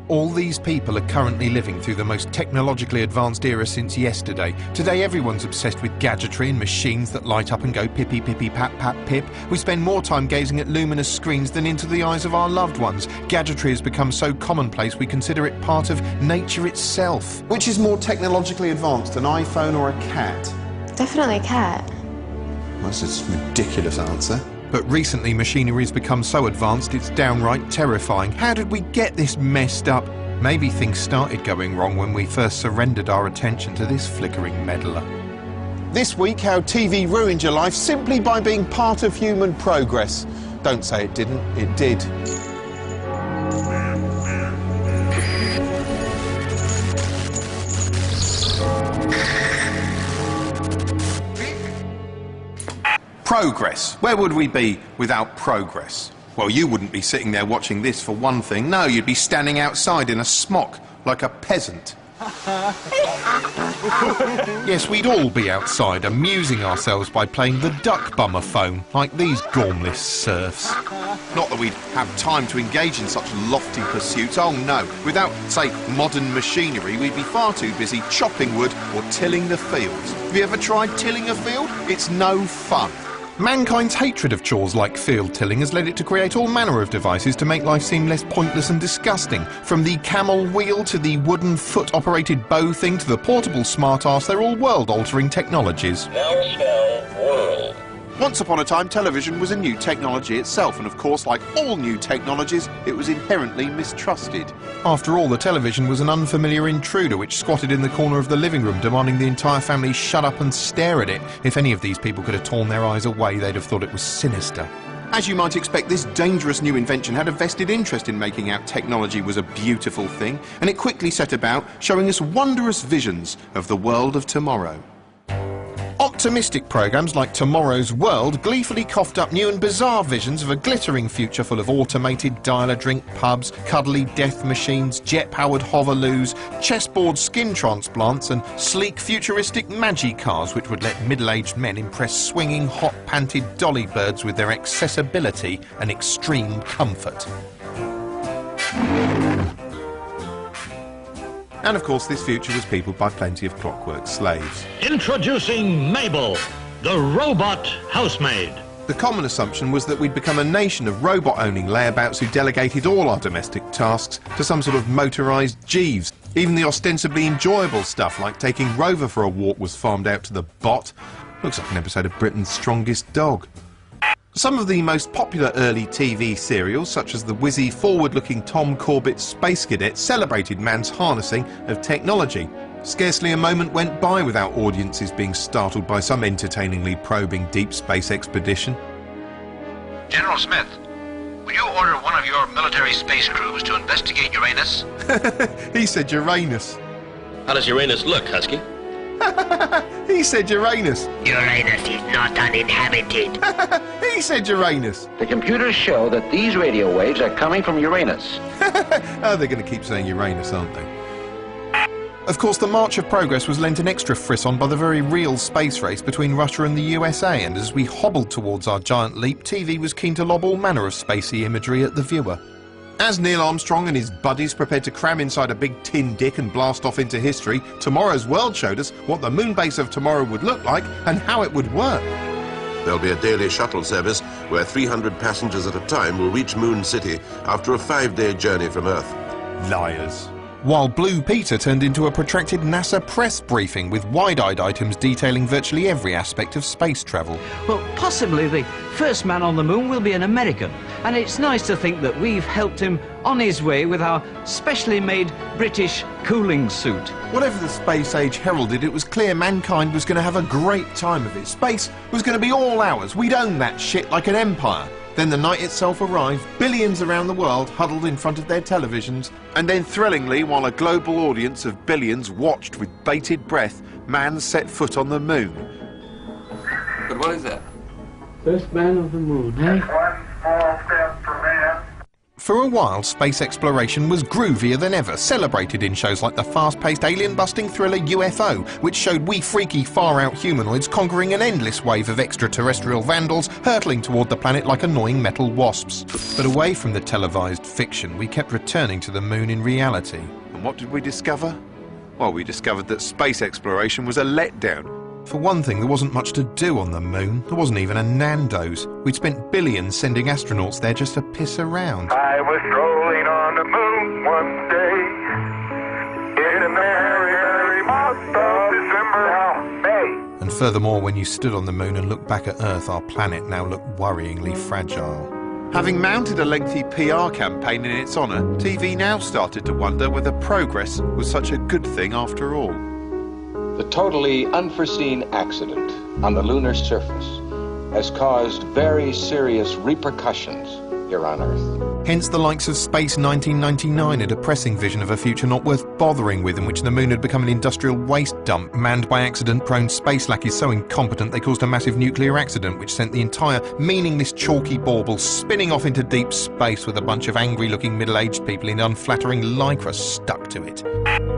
All these people are currently living through the most technologically advanced era since yesterday. Today everyone's obsessed with gadgetry and machines that light up and go pippy pippy pap pap pip. We spend more time gazing at luminous screens than into the eyes of our loved ones. Gadgetry has become so commonplace we consider it part of nature itself. Which is more technologically advanced, an iPhone or a cat? Definitely a cat. That's a ridiculous answer. But recently machinery has become so advanced it's downright terrifying. How did we get this messed up? Maybe things started going wrong when we first surrendered our attention to this flickering meddler. This week, how TV ruined your life simply by being part of human progress. Don't say it didn't, it did. Progress. Where would we be without progress? Well, you wouldn't be sitting there watching this for one thing. No, you'd be standing outside in a smock, like a peasant. Yes, we'd all be outside, amusing ourselves by playing the duck bummer phone, like these gormless serfs. Not that we'd have time to engage in such lofty pursuits, oh no. Without, say, modern machinery, we'd be far too busy chopping wood or tilling the fields. Have you ever tried tilling a field? It's no fun. Mankind's hatred of chores like field tilling has led it to create all manner of devices to make life seem less pointless and disgusting. From the camel wheel to the wooden foot-operated bow thing to the portable smart-ass, they're all world-altering technologies. World. Once upon a time, television was a new technology itself, and of course, like all new technologies, it was inherently mistrusted. After all, the television was an unfamiliar intruder which squatted in the corner of the living room, demanding the entire family shut up and stare at it. If any of these people could have torn their eyes away, they'd have thought it was sinister. As you might expect, this dangerous new invention had a vested interest in making out technology was a beautiful thing, and it quickly set about showing us wondrous visions of the world of tomorrow. Optimistic programmes like Tomorrow's World gleefully coughed up new and bizarre visions of a glittering future full of automated dial-a-drink pubs, cuddly death machines, jet-powered hoverloos, chessboard skin transplants and sleek futuristic magi-cars which would let middle-aged men impress swinging hot-panted dolly birds with their accessibility and extreme comfort. And of course this future was peopled by plenty of clockwork slaves. Introducing Mabel, the robot housemaid. The common assumption was that we'd become a nation of robot-owning layabouts who delegated all our domestic tasks to some sort of motorised Jeeves. Even the ostensibly enjoyable stuff like taking Rover for a walk was farmed out to the bot. Looks like an episode of Britain's Strongest Dog. Some of the most popular early TV serials, such as the whizzy, forward-looking Tom Corbett Space Cadet, celebrated man's harnessing of technology. Scarcely a moment went by without audiences being startled by some entertainingly probing deep space expedition. General Smith, will you order one of your military space crews to investigate Uranus? He said Uranus. How does Uranus look, Husky? He said Uranus. Uranus is not uninhabited. He said Uranus. The computers show that these radio waves are coming from Uranus. Oh, they're going to keep saying Uranus, aren't they? Of course, the March of Progress was lent an extra frisson by the very real space race between Russia and the USA, and as we hobbled towards our giant leap, TV was keen to lob all manner of spacey imagery at the viewer. As Neil Armstrong and his buddies prepared to cram inside a big tin dick and blast off into history, Tomorrow's World showed us what the moon base of tomorrow would look like and how it would work. There'll be a daily shuttle service where 300 passengers at a time will reach Moon City after a 5-day journey from Earth. Liars. While Blue Peter turned into a protracted NASA press briefing with wide-eyed items detailing virtually every aspect of space travel. Well, possibly the first man on the moon will be an American, and it's nice to think that we've helped him on his way with our specially made British cooling suit. Whatever the space age heralded, it was clear mankind was going to have a great time of it. Space was going to be all ours. We'd own that shit like an empire. Then the night itself arrived, billions around the world huddled in front of their televisions, and then thrillingly, while a global audience of billions watched with bated breath, man set foot on the moon. But what is that? First man on the moon, eh? One small step for man. For a while, space exploration was groovier than ever, celebrated in shows like the fast-paced alien-busting thriller UFO, which showed we freaky, far-out humanoids conquering an endless wave of extraterrestrial vandals, hurtling toward the planet like annoying metal wasps. But away from the televised fiction, we kept returning to the moon in reality. And what did we discover? Well, we discovered that space exploration was a letdown. For one thing, there wasn't much to do on the moon. There wasn't even a Nando's. We'd spent billions sending astronauts there just to piss around. I was strolling on the moon one day in a merry, merry month of December, May. And furthermore, when you stood on the moon and looked back at Earth, our planet now looked worryingly fragile. Having mounted a lengthy PR campaign in its honour, TV now started to wonder whether progress was such a good thing after all. The totally unforeseen accident on the lunar surface has caused very serious repercussions here on Earth. Hence the likes of Space 1999, a depressing vision of a future not worth bothering with, in which the moon had become an industrial waste dump manned by accident-prone space lackeys so incompetent they caused a massive nuclear accident which sent the entire meaningless chalky bauble spinning off into deep space with a bunch of angry-looking middle-aged people in unflattering lycra stuck to it.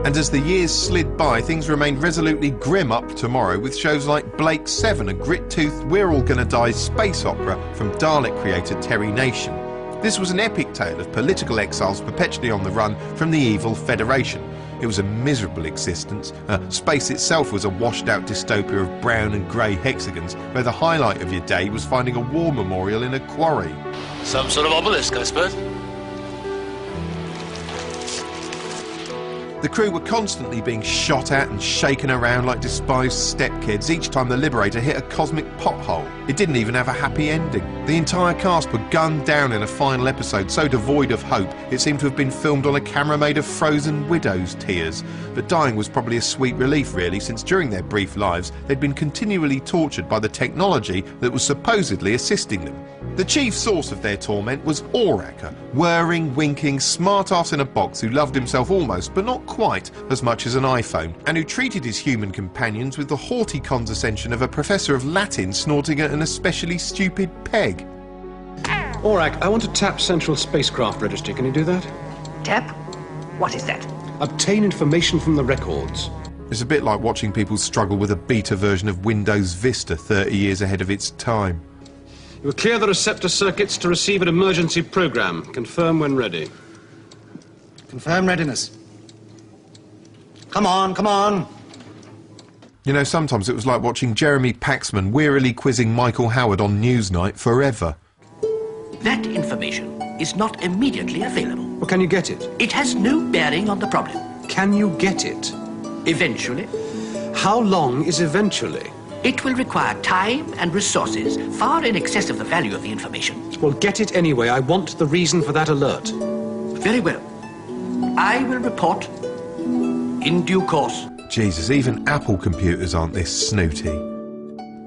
And as the years slid by, things remained resolutely grim up tomorrow with shows like Blake 7, a grit-toothed We're All Gonna Die space opera from Dalek creator Terry Nation. This was an epic tale of political exiles perpetually on the run from the evil Federation. It was a miserable existence. Space itself was a washed-out dystopia of brown and grey hexagons, where the highlight of your day was finding a war memorial in a quarry. Some sort of obelisk, I suppose. The crew were constantly being shot at and shaken around like despised stepkids each time the Liberator hit a cosmic pothole. It didn't even have a happy ending. The entire cast were gunned down in a final episode so devoid of hope it seemed to have been filmed on a camera made of frozen widows' tears. But dying was probably a sweet relief really, since during their brief lives they'd been continually tortured by the technology that was supposedly assisting them. The chief source of their torment was Aurak, a whirring, winking, smart-ass in a box who loved himself almost, but not quite, as much as an iPhone, and who treated his human companions with the haughty condescension of a professor of Latin snorting at an especially stupid peg. Aurak, I want to tap Central Spacecraft Registry. Can you do that? Tap? What is that? Obtain information from the records. It's a bit like watching people struggle with a beta version of Windows Vista 30 years ahead of its time. You will clear the receptor circuits to receive an emergency program. Confirm when ready. Confirm readiness. Come on, come on. You know, sometimes it was like watching Jeremy Paxman wearily quizzing Michael Howard on Newsnight forever. That information is not immediately available. Well, can you get it? It has no bearing on the problem. Can you get it? Eventually. How long is eventually? It will require time and resources far in excess of the value of the information. Well, get it anyway. I want the reason for that alert. Very well. I will report in due course. Jesus, even Apple computers aren't this snooty.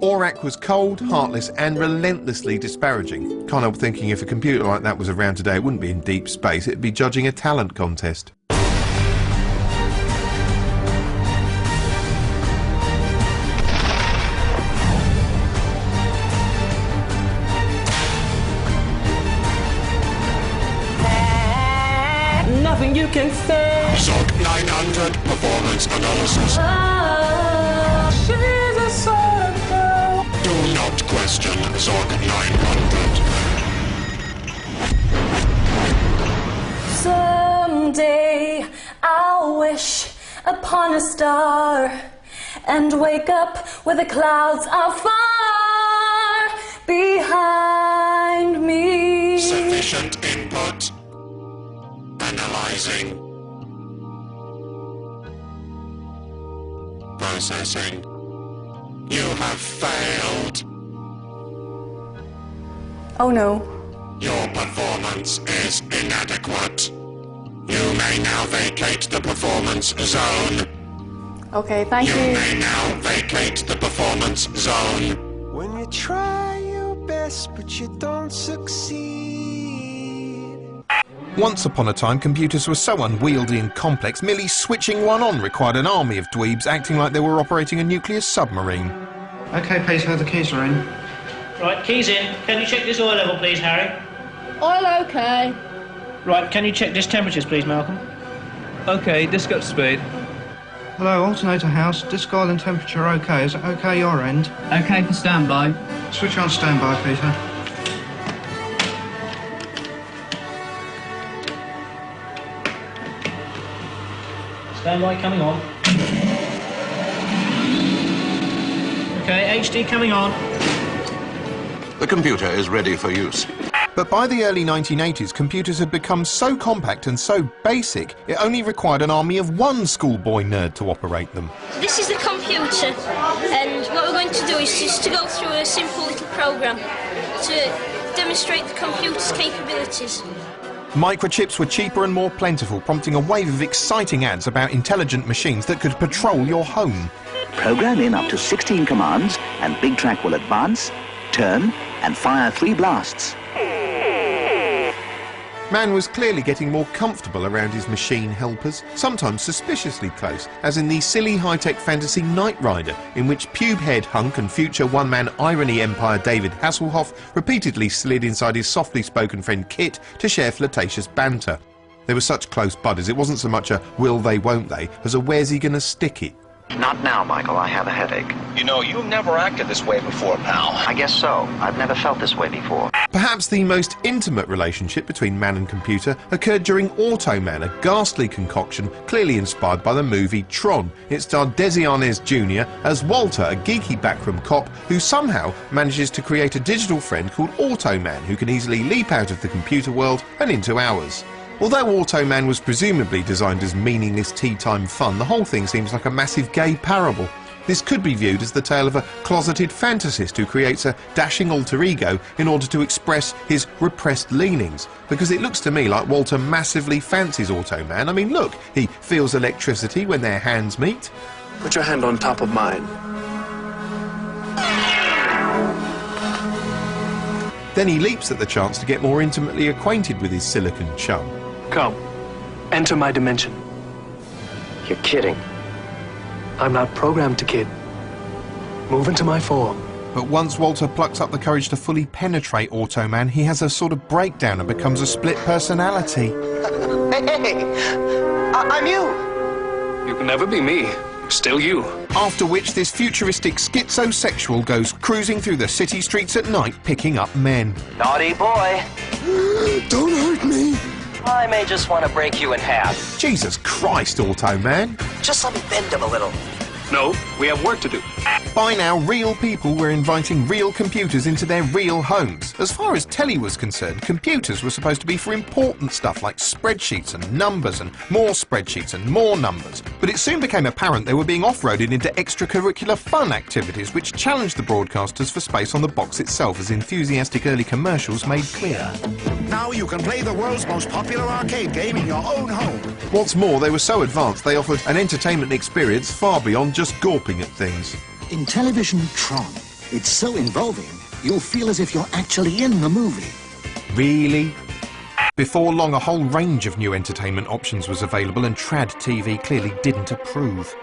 Aurak was cold, heartless and relentlessly disparaging. Can't help thinking if a computer like that was around today, it wouldn't be in deep space, it'd be judging a talent contest. Nothing you can say. SOG 900 performance analysis. She's a sad girl. Do not question SOG 900. Someday I'll wish upon a star and wake up where the clouds are far behind me. Sufficient input. Analyzing. Processing. You have failed. Oh no. Your performance is inadequate. You may now vacate the performance zone. Okay, thank you. You may now vacate the performance zone. When you try your best but you don't succeed. Once upon a time, computers were so unwieldy and complex, merely switching one on required an army of dweebs acting like they were operating a nuclear submarine. Okay, please, the keys are in. Right, keys in. Can you check this oil level, please, Harry? Oil okay. Right, can you check disk temperatures, please, Malcolm? OK, disk up to speed. Hello, alternator house. Disk oil and temperature okay. Is it okay your end? OK for standby. Switch on standby, Peter. Standby coming on. Okay, HD coming on. The computer is ready for use. But by the early 1980s, computers had become so compact and so basic, it only required an army of one schoolboy nerd to operate them. This is the computer, and what we're going to do is just to go through a simple little program to demonstrate the computer's capabilities. Microchips were cheaper and more plentiful, prompting a wave of exciting ads about intelligent machines that could patrol your home. Program in up to 16 commands, and Big Track will advance, turn, and fire 3 blasts. Man was clearly getting more comfortable around his machine helpers, sometimes suspiciously close, as in the silly high-tech fantasy Knight Rider, in which pube-head hunk and future one-man irony empire David Hasselhoff repeatedly slid inside his softly-spoken friend Kit to share flirtatious banter. They were such close buddies, it wasn't so much a will they, won't they, as a where's he gonna stick it. Not now, Michael. I have a headache. You know, you've never acted this way before, pal. I guess so. I've never felt this way before. Perhaps the most intimate relationship between man and computer occurred during Automan, a ghastly concoction clearly inspired by the movie Tron. It starred Desi Arnaz Jr. as Walter, a geeky backroom cop who somehow manages to create a digital friend called Automan who can easily leap out of the computer world and into ours. Although Automan was presumably designed as meaningless tea-time fun, the whole thing seems like a massive gay parable. This could be viewed as the tale of a closeted fantasist who creates a dashing alter ego in order to express his repressed leanings, because it looks to me like Walter massively fancies Automan. I mean, look, he feels electricity when their hands meet. Put your hand on top of mine. Then he leaps at the chance to get more intimately acquainted with his silicon chum. Come, enter my dimension. You're kidding. I'm not programmed to kid. Move into my form. But once Walter plucks up the courage to fully penetrate Automan, he has a sort of breakdown and becomes a split personality. Hey, I'm you. You can never be me. Still you. After which this futuristic schizosexual goes cruising through the city streets at night picking up men. Naughty boy. Don't hurt me. I may just want to break you in half. Jesus Christ, Automan. Just let me bend him a little. No, we have work to do. By now, real people were inviting real computers into their real homes. As far as telly was concerned, computers were supposed to be for important stuff like spreadsheets and numbers and more spreadsheets and more numbers. But it soon became apparent they were being off-roaded into extracurricular fun activities which challenged the broadcasters for space on the box itself, as enthusiastic early commercials made clear. Now you can play the world's most popular arcade game in your own home. What's more, they were so advanced they offered an entertainment experience far beyond just gawping at things. In television Tron, it's so involving, you'll feel as if you're actually in the movie. Really? Before long, a whole range of new entertainment options was available, and Trad TV clearly didn't approve.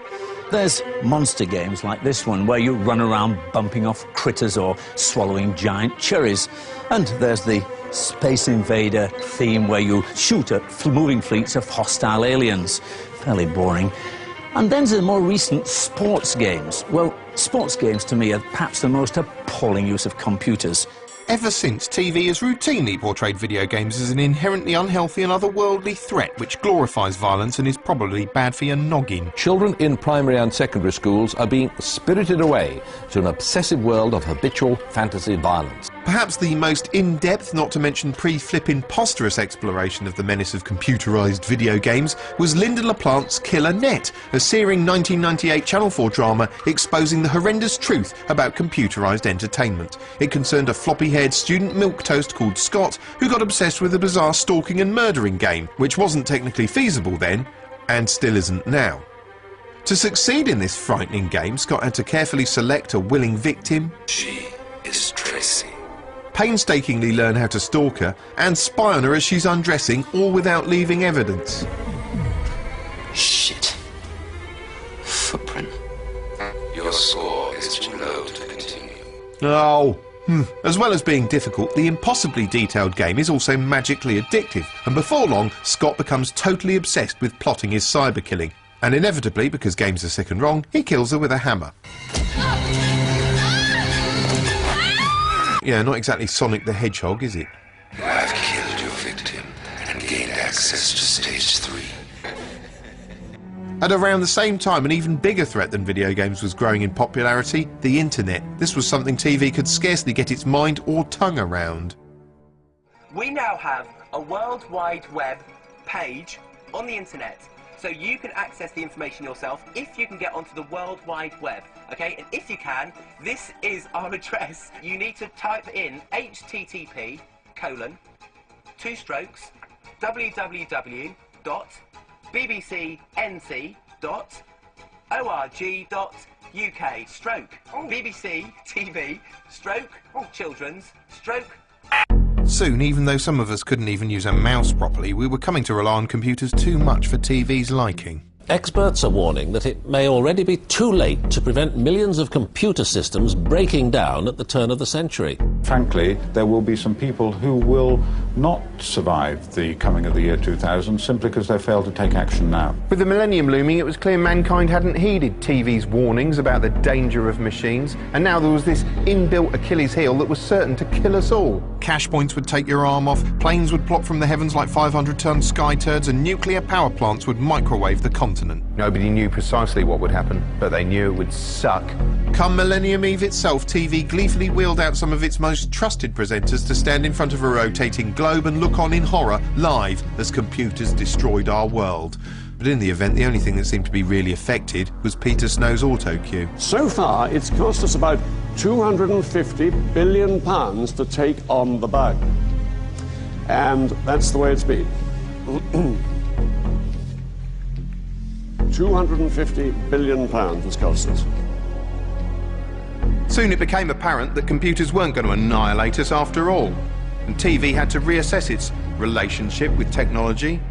There's monster games like this one, where you run around bumping off critters or swallowing giant cherries. And there's the Space Invader theme, where you shoot at moving fleets of hostile aliens. Fairly boring. And then there's the more recent sports games. Well, sports games to me are perhaps the most appalling use of computers. Ever since, TV has routinely portrayed video games as an inherently unhealthy and otherworldly threat which glorifies violence and is probably bad for your noggin. Children in primary and secondary schools are being spirited away to an obsessive world of habitual fantasy violence. Perhaps the most in-depth, not to mention pre-flipping posturous exploration of the menace of computerised video games was Linda LaPlante's Killer Net, a searing 1998 Channel 4 drama exposing the horrendous truth about computerised entertainment. It concerned a floppy-haired student milquetoast called Scott who got obsessed with a bizarre stalking and murdering game, which wasn't technically feasible then, and still isn't now. To succeed in this frightening game, Scott had to carefully select a willing victim. She is Tracy. Painstakingly learn how to stalk her, and spy on her as she's undressing, all without leaving evidence. Shit. Footprint. Your score is too low to continue. Oh, As well as being difficult, the impossibly detailed game is also magically addictive, and before long, Scott becomes totally obsessed with plotting his cyber killing. And inevitably, because games are sick and wrong, he kills her with a hammer. Yeah, not exactly Sonic the Hedgehog, is it? You have killed your victim and gained access to Stage 3. At around the same time, an even bigger threat than video games was growing in popularity, the internet. This was something TV could scarcely get its mind or tongue around. We now have a World Wide Web page on the internet. So you can access the information yourself if you can get onto the World Wide Web, okay? And if you can, this is our address. You need to type in http://www.bbcnc.org.uk BBC TV children's Soon, even though some of us couldn't even use a mouse properly, we were coming to rely on computers too much for TV's liking. Experts are warning that it may already be too late to prevent millions of computer systems breaking down at the turn of the century. Frankly, there will be some people who will not survive the coming of the year 2000 simply because they failed to take action now. With the millennium looming, it was clear mankind hadn't heeded TV's warnings about the danger of machines, and now there was this inbuilt Achilles heel that was certain to kill us all. Cash points would take your arm off, planes would plop from the heavens like 500-ton sky turds, and nuclear power plants would microwave the continent. Nobody knew precisely what would happen, but they knew it would suck. Come Millennium Eve itself, TV gleefully wheeled out some of its most trusted presenters to stand in front of a rotating globe and look on in horror, live, as computers destroyed our world. But in the event, the only thing that seemed to be really affected was Peter Snow's auto cue. So far, it's cost us about £250 billion to take on the bug. And that's the way it's been. £250 billion it's cost us. Soon it became apparent that computers weren't going to annihilate us after all, and TV had to reassess its relationship with technology.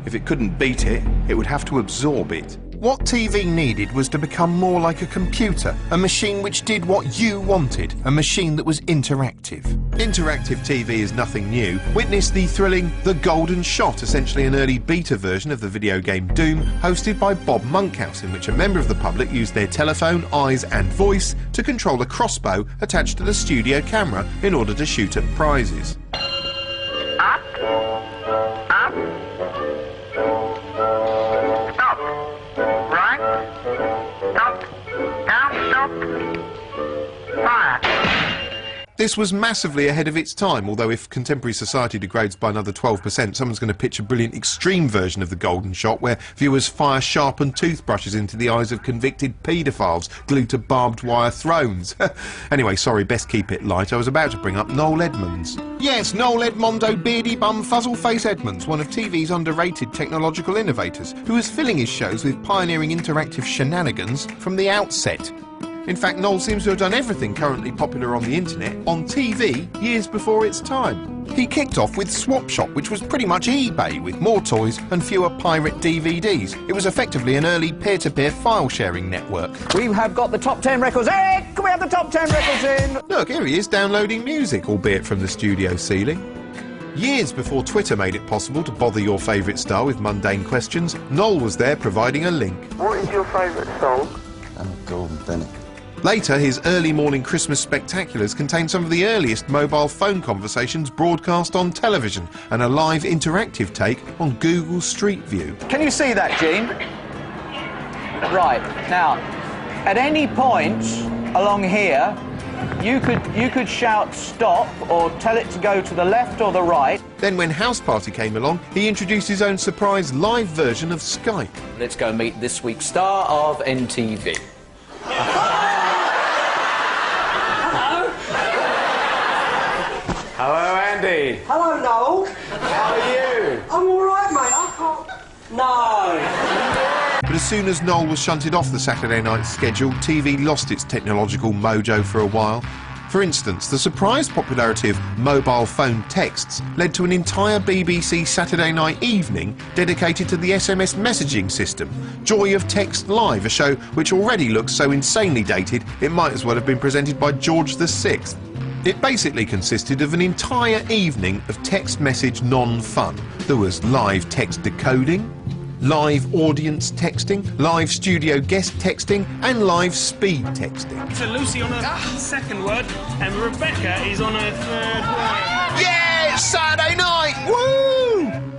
If it couldn't beat it, it would have to absorb it. What TV needed was to become more like a computer, a machine which did what you wanted, a machine that was interactive. Interactive TV is nothing new. Witness the thrilling The Golden Shot, essentially an early beta version of the video game Doom, hosted by Bob Monkhouse, in which a member of the public used their telephone, eyes and voice to control a crossbow attached to the studio camera in order to shoot at prizes. Up. Stop. Right. Stop. Down. Stop. Fire. This was massively ahead of its time, although if contemporary society degrades by another 12%, someone's going to pitch a brilliant extreme version of The Golden Shot where viewers fire sharpened toothbrushes into the eyes of convicted paedophiles glued to barbed wire thrones. Anyway, sorry, best keep it light. I was about to bring up Noel Edmonds. Yes, Noel Edmondo Beardy Bum Fuzzleface Edmonds, one of TV's underrated technological innovators, who was filling his shows with pioneering interactive shenanigans from the outset. In fact, Noel seems to have done everything currently popular on the internet on TV years before its time. He kicked off with Swap Shop, which was pretty much eBay with more toys and fewer pirate DVDs. It was effectively an early peer-to-peer file-sharing network. We have got the top 10 records. Hey, can we have the top 10 records in? Look, here he is downloading music, albeit from the studio ceiling. Years before Twitter made it possible to bother your favourite star with mundane questions, Noel was there providing a link. What is your favourite song? Golden Penny. Later, his early morning Christmas spectaculars contained some of the earliest mobile phone conversations broadcast on television and a live interactive take on Google Street View. Can you see that, Gene? Right, now, at any point along here, you could shout stop or tell it to go to the left or the right. Then when House Party came along, he introduced his own surprise live version of Skype. Let's go meet this week's star of NTV. Hello, Andy. Hello, Noel. How are you? I'm all right, mate. I can't... No. But as soon as Noel was shunted off the Saturday night schedule, TV lost its technological mojo for a while. For instance, the surprise popularity of mobile phone texts led to an entire BBC Saturday night evening dedicated to the SMS messaging system, Joy of Text Live, a show which already looks so insanely dated it might as well have been presented by George VI. It basically consisted of an entire evening of text message non-fun. There was live text decoding, live audience texting, live studio guest texting, and live speed texting. So Lucy on her second word, and Rebecca is on her third word. Yeah, it's Saturday night! Woo!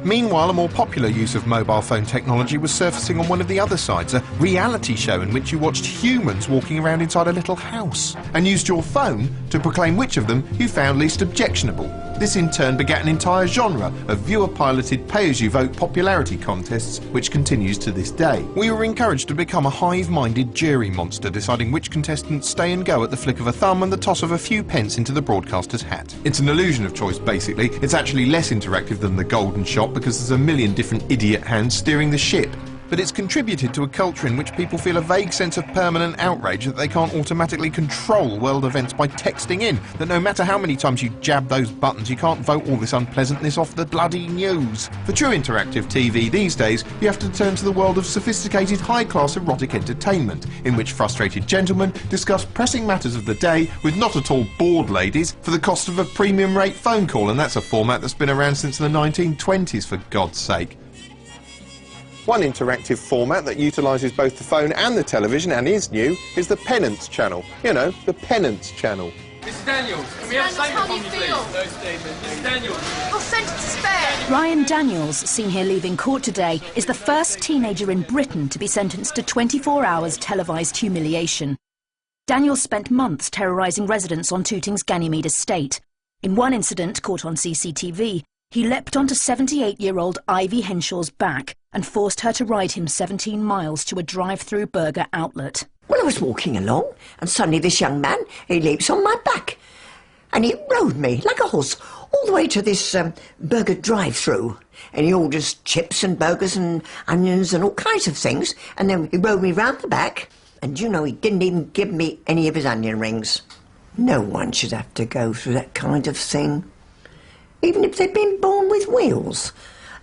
Meanwhile, a more popular use of mobile phone technology was surfacing on one of the other sides, a reality show in which you watched humans walking around inside a little house and used your phone to proclaim which of them you found least objectionable. This in turn begat an entire genre of viewer-piloted pay-as-you-vote popularity contests, which continues to this day. We were encouraged to become a hive-minded jury monster, deciding which contestants stay and go at the flick of a thumb and the toss of a few pence into the broadcaster's hat. It's an illusion of choice, basically. It's actually less interactive than the Golden Shot because there's a million different idiot hands steering the ship. But it's contributed to a culture in which people feel a vague sense of permanent outrage that they can't automatically control world events by texting in, that no matter how many times you jab those buttons, you can't vote all this unpleasantness off the bloody news. For true interactive TV these days, you have to turn to the world of sophisticated high-class erotic entertainment, in which frustrated gentlemen discuss pressing matters of the day with not at all bored ladies for the cost of a premium rate phone call, and that's a format that's been around since the 1920s, for God's sake. One interactive format that utilises both the phone and the television and is new is the Penance Channel. You know, the Penance Channel. Mr. Daniels, can we have a statement from you, please? No statement. Mr. Daniels. I'll send it to spare. Ryan Daniels, seen here leaving court today, is the first teenager in Britain to be sentenced to 24 hours televised humiliation. Daniels spent months terrorising residents on Tooting's Ganymede estate. In one incident, caught on CCTV, he leapt onto 78-year-old Ivy Henshaw's back and forced her to ride him 17 miles to a drive-through burger outlet. Well, I was walking along, and suddenly this young man, he leaps on my back. And he rode me, like a horse, all the way to this burger drive-through. And he orders chips and burgers and onions and all kinds of things. And then he rode me round the back. And you know, he didn't even give me any of his onion rings. No one should have to go through that kind of thing. Even if they'd been born with wheels.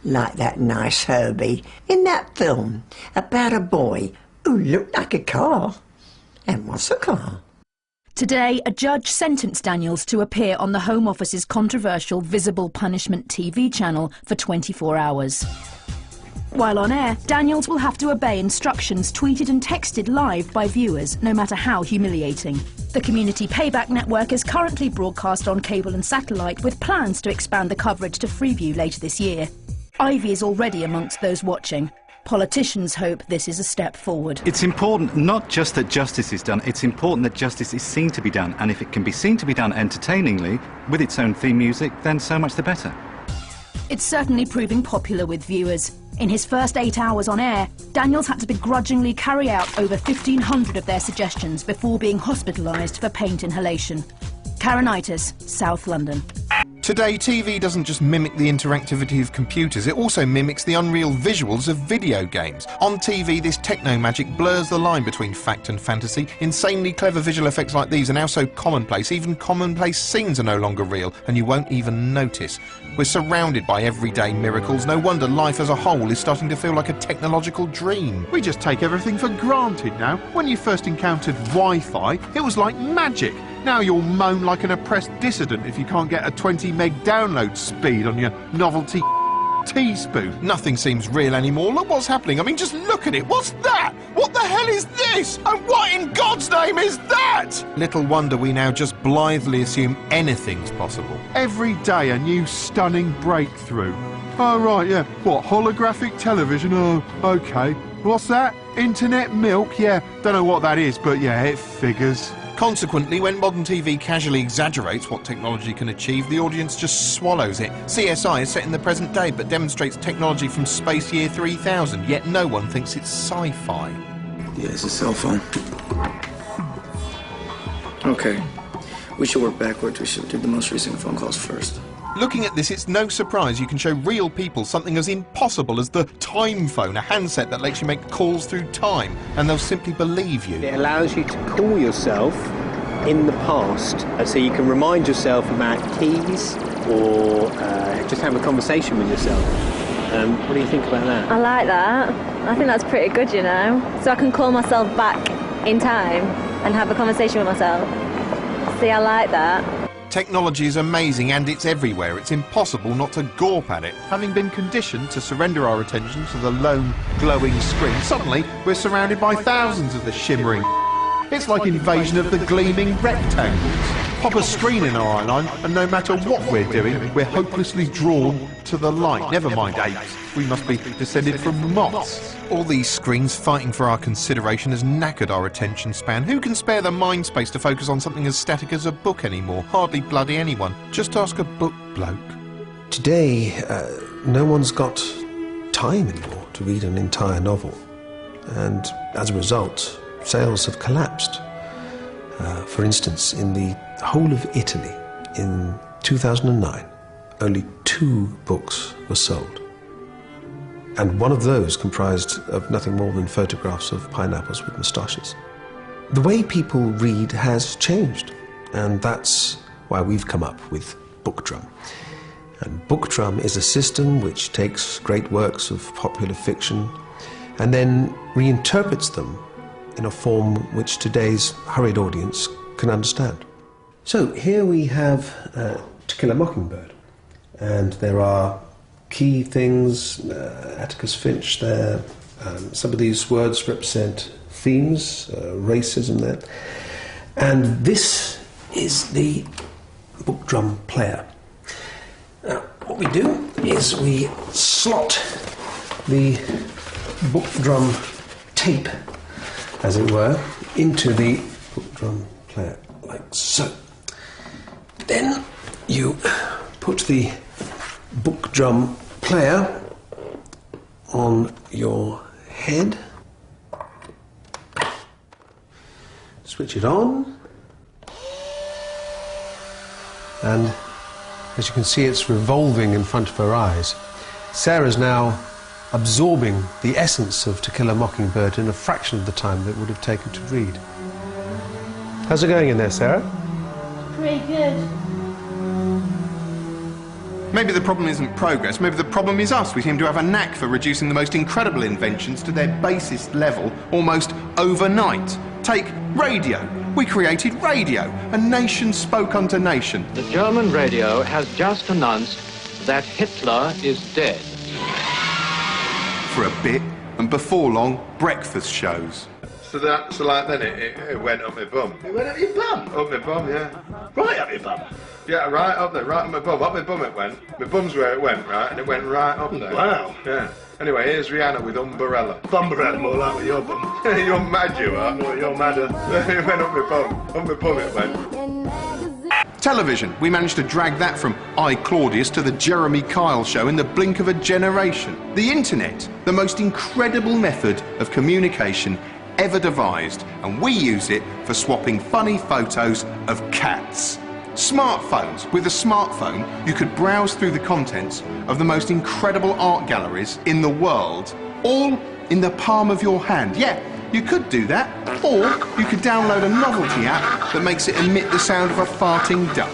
Like that nice Herbie in that film about a boy who looked like a car and was a car. Today, a judge sentenced Daniels to appear on the Home Office's controversial Visible Punishment TV channel for 24 hours. While on air, Daniels will have to obey instructions tweeted and texted live by viewers, no matter how humiliating. The Community Payback Network is currently broadcast on cable and satellite, with plans to expand the coverage to Freeview later this year. Ivy is already amongst those watching. Politicians hope this is a step forward. It's important not just that justice is done, it's important that justice is seen to be done, and if it can be seen to be done entertainingly, with its own theme music, then so much the better. It's certainly proving popular with viewers. In his first 8 hours on air, Daniels had to begrudgingly carry out over 1,500 of their suggestions before being hospitalised for paint inhalation. Karenitis, South London. Today, TV doesn't just mimic the interactivity of computers, it also mimics the unreal visuals of video games. On TV, this techno-magic blurs the line between fact and fantasy. Insanely clever visual effects like these are now so commonplace, even commonplace scenes are no longer real, and you won't even notice. We're surrounded by everyday miracles. No wonder life as a whole is starting to feel like a technological dream. We just take everything for granted now. When you first encountered Wi-Fi, it was like magic. Now you'll moan like an oppressed dissident if you can't get a 20 meg download speed on your novelty teaspoon. Nothing seems real anymore. Look what's happening. I mean, just look at it. What's that? What the hell is this? And what in God's name is that? Little wonder we now just blithely assume anything's possible. Every day a new stunning breakthrough. Oh, right, yeah. What, holographic television? Oh, OK. What's that? Internet milk? Yeah, don't know what that is, but yeah, it figures. Consequently, when modern TV casually exaggerates what technology can achieve, the audience just swallows it. CSI is set in the present day, but demonstrates technology from space year 3000, yet no one thinks it's sci-fi. Yeah, it's a cell phone. Okay. We should work backwards. We should do the most recent phone calls first. Looking at this, it's no surprise you can show real people something as impossible as the Time Phone, a handset that lets you make calls through time, and they'll simply believe you. It allows you to call yourself in the past, so you can remind yourself about keys or just have a conversation with yourself. What do you think about that? I like that. I think that's pretty good, you know. So I can call myself back in time and have a conversation with myself. See, I like that. Technology is amazing and it's everywhere. It's impossible not to gawp at it. Having been conditioned to surrender our attention to the lone, glowing screen, suddenly we're surrounded by thousands of the shimmering. It's like invasion of the gleaming rectangles. Pop a screen in our eye line, and no matter what we're doing, we're hopelessly drawn to the light. Never mind apes, we must be descended from moths. All these screens fighting for our consideration has knackered our attention span. Who can spare the mind space to focus on something as static as a book anymore? Hardly bloody anyone. Just ask a book bloke. Today, no one's got time anymore to read an entire novel. And as a result, sales have collapsed. For instance, in the whole of Italy, in 2009, only 2 books were sold. And one of those comprised of nothing more than photographs of pineapples with moustaches. The way people read has changed, and that's why we've come up with BookDrum. And BookDrum is a system which takes great works of popular fiction and then reinterprets them in a form which today's hurried audience can understand. So here we have To Kill a Mockingbird, and there are key things, Atticus Finch there. Some of these words represent themes, racism there. And this is the BookDrum player. Now, what we do is we slot the BookDrum tape, as it were, into the BookDrum player, like so. Then you put the BookDrum player on your head, switch it on, and as you can see, it's revolving in front of her eyes. Sarah's now absorbing the essence of To Kill a Mockingbird in a fraction of the time that it would have taken to read. How's it going in there, Sarah? Pretty good. Maybe the problem isn't progress, maybe the problem is us. We seem to have a knack for reducing the most incredible inventions to their basest level almost overnight. Take radio. We created radio. A nation spoke unto nation. The German radio has just announced that Hitler is dead. For a bit, and before long, breakfast shows. So like then it went up my bum. It went up your bum? Up my bum, yeah. Right up your bum? Yeah, right up there, right up my bum. Up my bum it went. My bum's where it went, right? And it went right up there. Wow. Yeah. Anyway, here's Rihanna with Umbrella. Umbrella, more like with your bum. You're mad, you are. No, you're madder. It went up my bum. Up my bum it went. Television. We managed to drag that from I, Claudius to the Jeremy Kyle show in the blink of a generation. The internet, the most incredible method of communication ever devised, and we use it for swapping funny photos of cats. Smartphones. With a smartphone, you could browse through the contents of the most incredible art galleries in the world, all in the palm of your hand. Yeah, you could do that, or you could download a novelty app that makes it emit the sound of a farting duck.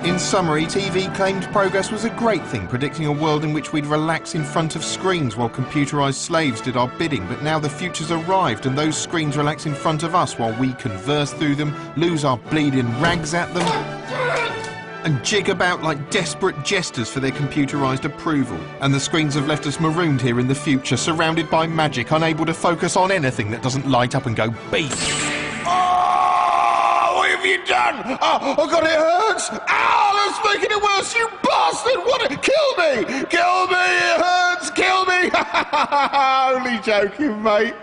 In summary, TV claimed progress was a great thing, predicting a world in which we'd relax in front of screens while computerised slaves did our bidding. But now the future's arrived and those screens relax in front of us while we converse through them, lose our bleeding rags at them, and jig about like desperate jesters for their computerised approval. And the screens have left us marooned here in the future, surrounded by magic, unable to focus on anything that doesn't light up and go beep. What have you done? Oh God, it hurts! Ow, that's making it worse, you bastard! What? Kill me! Kill me! It hurts! Kill me! Only joking, mate.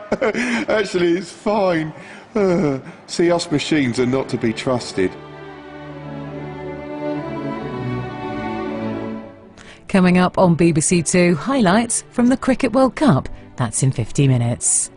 Actually, it's fine. See, us machines are not to be trusted. Coming up on BBC Two, highlights from the Cricket World Cup. That's in 50 minutes.